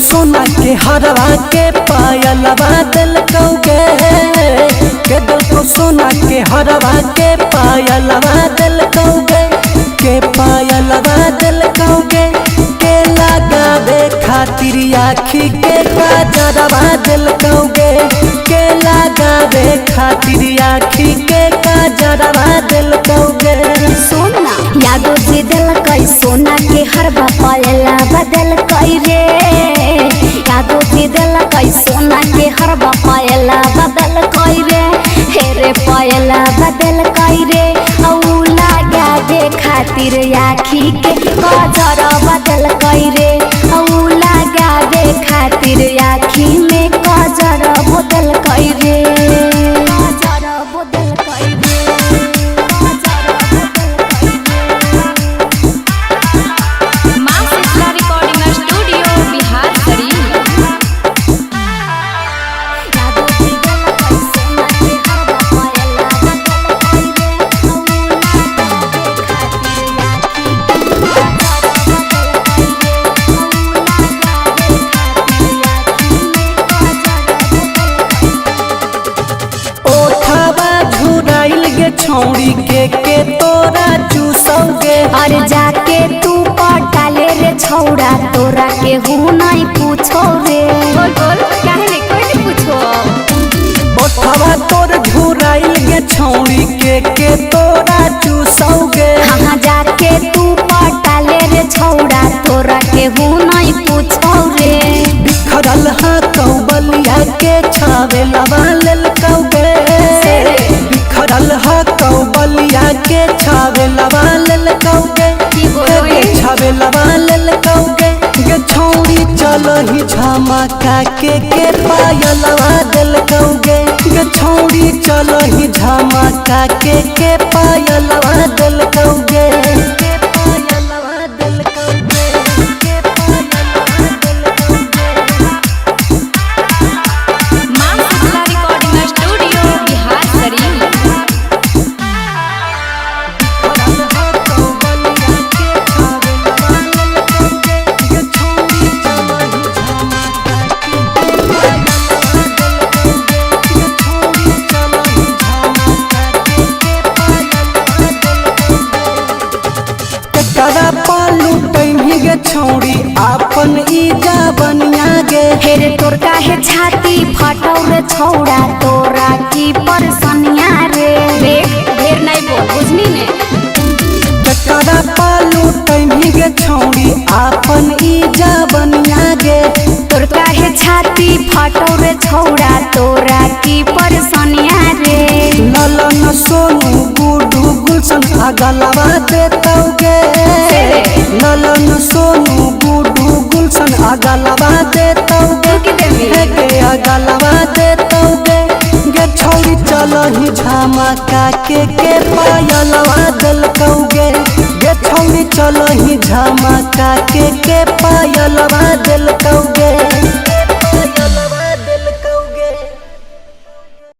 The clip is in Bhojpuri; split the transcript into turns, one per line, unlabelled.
सोना के हरवा के पायलवा दिल कौगे के दिल को सोना के हरवा के पायलवा दिल कौगे के पायलवा दिल कौगे के लगावे खातिर आखी के काजरवा दिल कौगे के लगावे खातिर आखी के काजरवा दिल कौगे।
सोना यादो जी दिल कई सोना के हरवा पायला बदल कई रे यादो जी दिल कई सोना के हरवा पायला बदल कई रे हेरे पायला बदल कई रे औ लगावे खातिर आखी के काजर बदल कई रे औ लगावे खातिर आखी में काजर बदल कई रे काजर बदल कई रे
छौड़ी के तोरा चूसोगे
अरे जाके तू पटाले रे छौड़ा तोरा के हूँ नहीं पूछो रे बोल बोल काहे कोई पूछो
ओठवा तोर झुराइल गे छौड़ी के तोरा चूसोगे
हाँ जाके तू पटाले रे छौड़ा तोरा के हूँ नहीं पूछो रे
बिखरल हाँ कौबलिया के छावे लवा लेल कौगे बिखरल हाँ कौबलिया के छावे लवा लेल कौगे छावे लवा लेल कौगे गे छौड़ी चलही झमका के पायलवा दिल कौगे गे छौड़ी चलही झमका के पायलवा दिल कौगे छौड़ी आपन इजा बनिया गे
हेरे तोर काहे छाती फटौ रे छौड़ा तोरा की परसनिया रे ढेर नहीं बोल बुझनी ने
चकरा पालू तैमी गे छौड़ी आपन इजा बनिया गे
तोर काहे छाती फटौ रे छौड़ा तोरा की परसनिया रे
ललन सोनू गुडू गुलशन अगलवा देतौगे ललन सोनू गुडू गुलशन अगलवा देतौगे के अगलवा देतौगे गे छौड़ी चलही झमका के पायलवा दिल कौगे गे छौड़ी चलही झमका के पायलवा दिल कौगे।